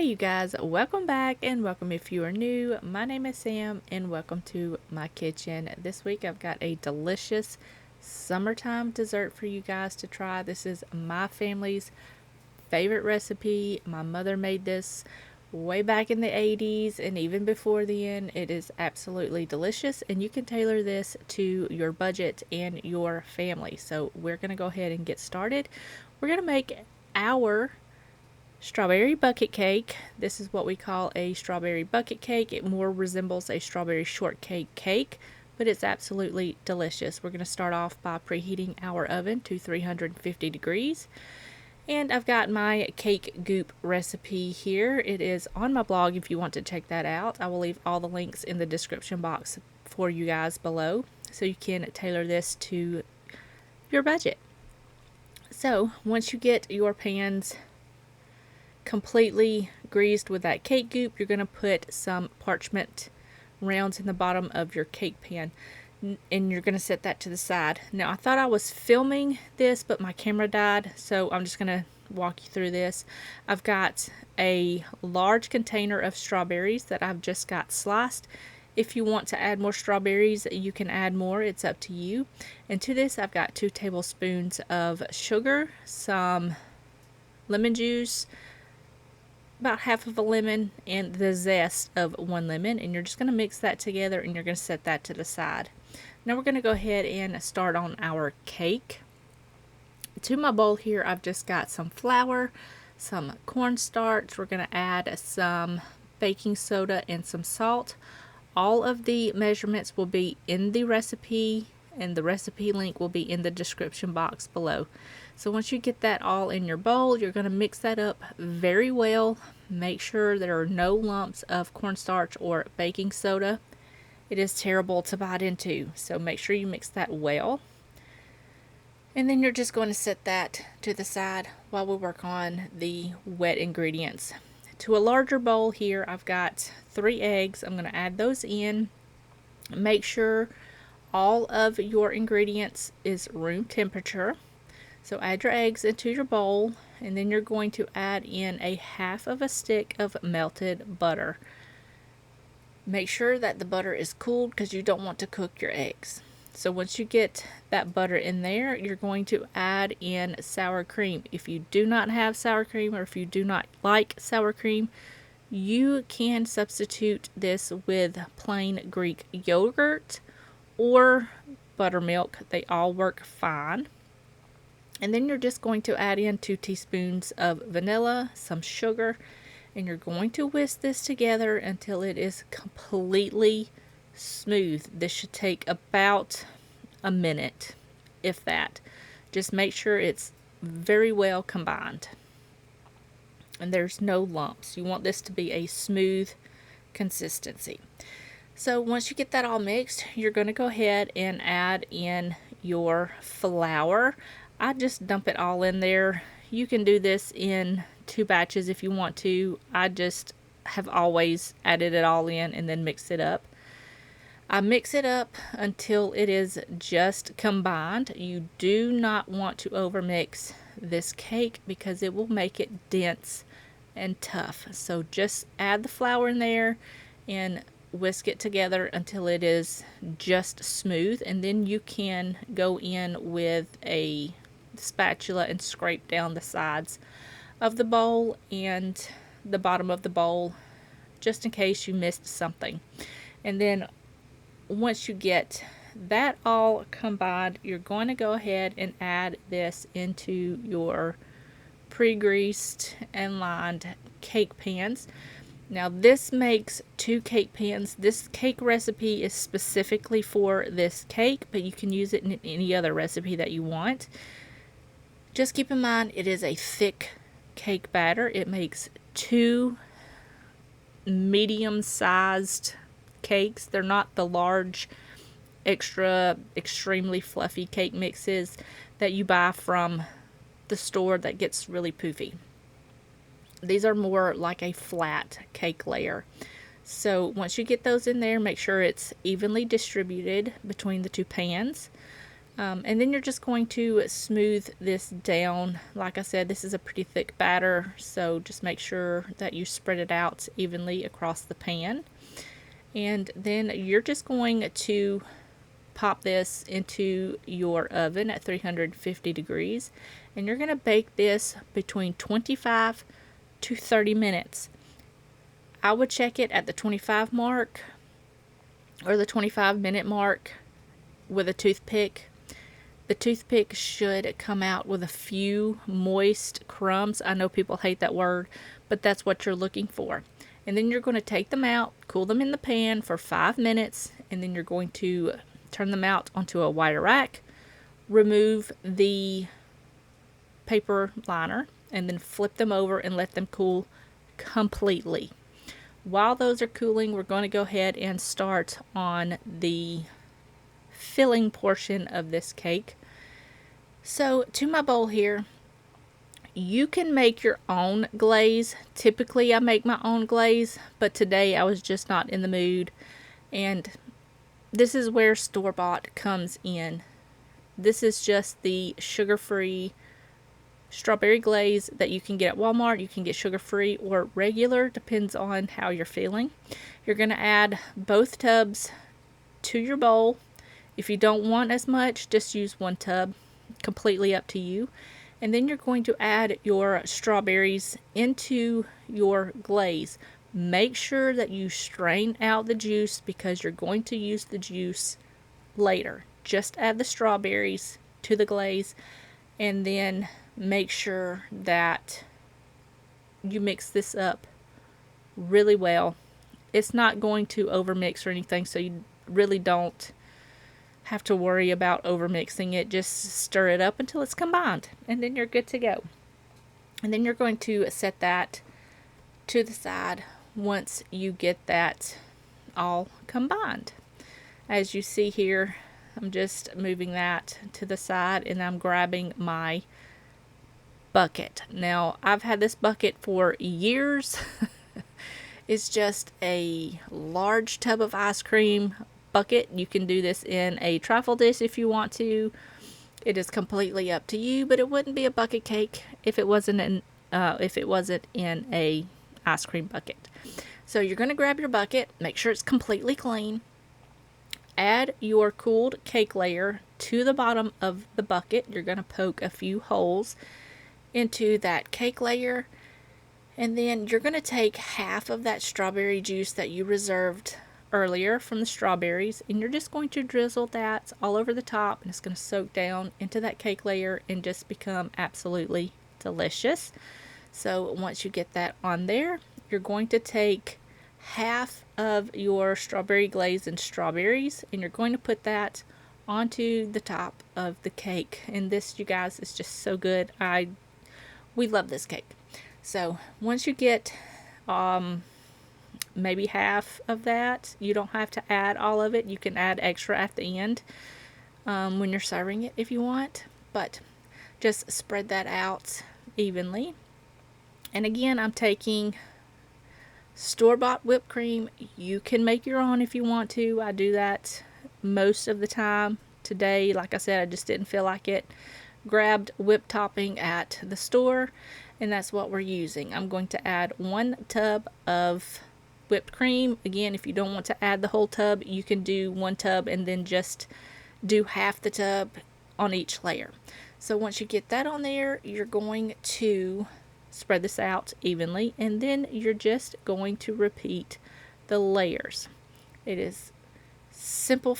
you guys, welcome back and welcome if you are new. My name is Sam and welcome to my kitchen. This week I've got a delicious summertime dessert for you guys to try. This is my family's favorite recipe. My mother made this way back in the 80s and even before then. It is absolutely delicious and you can tailor this to your budget and your family. So we're going to go ahead and get started. We're going to make our strawberry bucket cake. This is what we call a strawberry bucket cake. It more resembles a strawberry shortcake cake, but it's absolutely delicious. We're going to start off by preheating our oven to 350 degrees. And I've got my cake goop recipe here. It is on my blog if you want to check that out. I will leave all the links in the description box for you guys below so you can tailor this to your budget. So once you get your pans completely greased with that cake goop, you're going to put some parchment rounds in the bottom of your cake pan and you're going to set that to the side. Now I thought I was filming this but my camera died, so I'm just going to walk you through this. I've got a large container of strawberries that I've just got sliced. If you want to add more strawberries, you can add more. It's up to you. And to this I've got 2 tablespoons of sugar, some lemon juice, about half of a lemon, and the zest of 1 lemon, and you're just going to mix that together and you're going to set that to the side. Now we're going to go ahead and start on our cake. To my bowl here I've just got some flour, some cornstarch. We're going to add some baking soda and some salt. All of the measurements will be in the recipe and the recipe link will be in the description box below. So once you get that all in your bowl, you're going to mix that up very well. Make sure there are no lumps of cornstarch or baking soda. It is terrible to bite into, so make sure you mix that well. And then you're just going to set that to the side while we work on the wet ingredients. To a larger bowl here, I've got 3 eggs. I'm going to add those in. Make sure all of your ingredients is room temperature. So add your eggs into your bowl and then you're going to add in a half of a stick of melted butter. Make sure that the butter is cooled because you don't want to cook your eggs. So once you get that butter in there, you're going to add in sour cream. If you do not have sour cream or if you do not like sour cream, you can substitute this with plain Greek yogurt or buttermilk. They all work fine. And then you're just going to add in 2 teaspoons of vanilla, some sugar, and you're going to whisk this together until it is completely smooth. This should take about a minute, if that. Just make sure it's very well combined and there's no lumps. You want this to be a smooth consistency. So once you get that all mixed, you're going to go ahead and add in your flour. I just dump it all in there. You can do this in 2 batches if you want to. I just have always added it all in and then mix it up. I mix it up until it is just combined. You do not want to overmix this cake because it will make it dense and tough. So just add the flour in there and whisk it together until it is just smooth, and then you can go in with a spatula and scrape down the sides of the bowl and the bottom of the bowl just in case you missed something. And then once you get that all combined, you're going to go ahead and add this into your pre-greased and lined cake pans. Now this makes 2 cake pans. This cake recipe is specifically for this cake, but you can use it in any other recipe that you want. Just keep in mind it is a thick cake batter. It makes 2 medium-sized cakes. They're not the large, extremely fluffy cake mixes that you buy from the store that gets really poofy. These are more like a flat cake layer. So once you get those in there, make sure it's evenly distributed between the 2 pans. And then you're just going to smooth this down. Like I said, this is a pretty thick batter, so just make sure that you spread it out evenly across the pan. And then you're just going to pop this into your oven at 350 degrees, and you're going to bake this between 25 to 30 minutes. I would check it at the 25 mark or the 25-minute mark with a toothpick. The toothpick should come out with a few moist crumbs. I know people hate that word, but that's what you're looking for. And then you're going to take them out, cool them in the pan for 5 minutes, and then you're going to turn them out onto a wider rack, remove the paper liner, and then flip them over and let them cool completely. While those are cooling, we're going to go ahead and start on the filling portion of this cake. So to my bowl here, you can make your own glaze. Typically I make my own glaze, but today I was just not in the mood, and this is where store-bought comes in. This is just the sugar-free strawberry glaze that you can get at Walmart. You can get sugar-free or regular, depends on how you're feeling. You're going to add both tubs to your bowl. If you don't want as much, just use one tub. Completely up to you. And then you're going to add your strawberries into your glaze. Make sure that you strain out the juice because you're going to use the juice later. Just add the strawberries to the glaze, and then make sure that you mix this up really well. It's not going to overmix or anything, so you really don't have to worry about overmixing it. Just stir it up until it's combined, and then you're good to go. And then you're going to set that to the side once you get that all combined. As you see here, I'm just moving that to the side, and I'm grabbing my bucket. Now, I've had this bucket for years. It's just a large tub of ice cream bucket. You can do this in a trifle dish if you want to. It is completely up to you, but it wouldn't be a bucket cake if it wasn't in a ice cream bucket. So you're going to grab your bucket, make sure it's completely clean. Add your cooled cake layer to the bottom of the bucket. You're going to poke a few holes into that cake layer, and then you're going to take half of that strawberry juice that you reserved earlier from the strawberries, and you're just going to drizzle that all over the top, and it's going to soak down into that cake layer and just become absolutely delicious. So once you get that on there, you're going to take half of your strawberry glaze and strawberries, and you're going to put that onto the top of the cake. And this, you guys, is just so good. We love this cake. So once you get maybe half of that, you don't have to add all of it. You can add extra at the end when you're serving it if you want, but just spread that out evenly. And again, I'm taking store-bought whipped cream. You can make your own if you want to. I do that most of the time. Today, like I said, I just didn't feel like it. Grabbed whipped topping at the store, and that's what we're using. I'm going to add 1 tub of whipped cream. Again, if you don't want to add the whole tub, you can do 1 tub and then just do half the tub on each layer. So once you get that on there, you're going to spread this out evenly, and then you're just going to repeat the layers. It is simple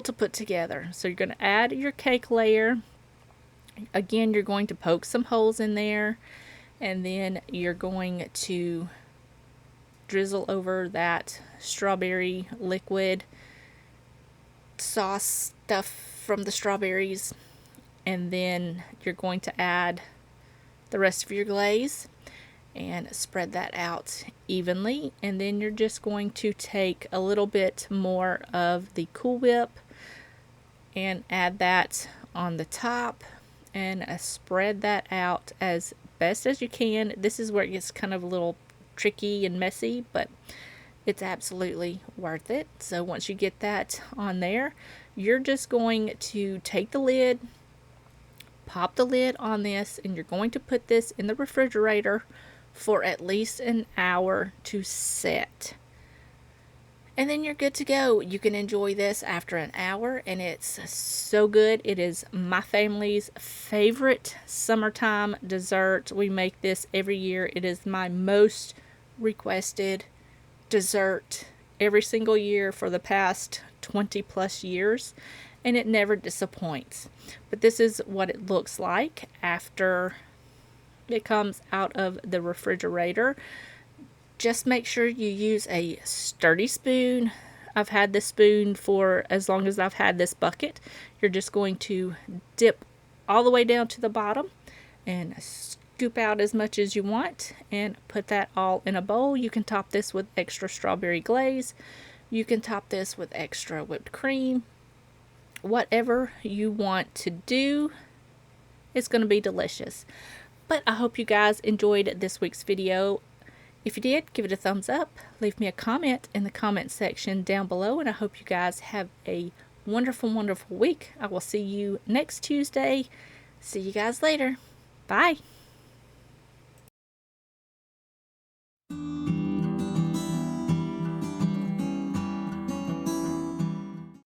to put together. So you're going to add your cake layer. Again, you're going to poke some holes in there, and then you're going to drizzle over that strawberry liquid sauce stuff from the strawberries, and then you're going to add the rest of your glaze and spread that out evenly. And then you're just going to take a little bit more of the Cool Whip and add that on the top and spread that out as best as you can. This is where it gets kind of a little tricky and messy, but It's absolutely worth it. So once you get that on there, you're just going to take the lid, pop the lid on this, and you're going to put this in the refrigerator for at least an hour to set. And then you're good to go. You can enjoy this after an hour, and it's so good. It is my family's favorite summertime dessert. We make this every year. It is my most requested dessert every single year for the past 20 plus years, and it never disappoints. But this is what it looks like after it comes out of the refrigerator. Just make sure you use a sturdy spoon. I've had this spoon for as long as I've had this bucket. You're just going to dip all the way down to the bottom and scoop out as much as you want and put that all in a bowl. You can top this with extra strawberry glaze. You can top this with extra whipped cream. Whatever you want to do, it's going to be delicious. But I hope you guys enjoyed this week's video. If you did, give it a thumbs up. Leave me a comment in the comment section down below. And I hope you guys have a wonderful, wonderful week. I will see you next Tuesday. See you guys later. Bye.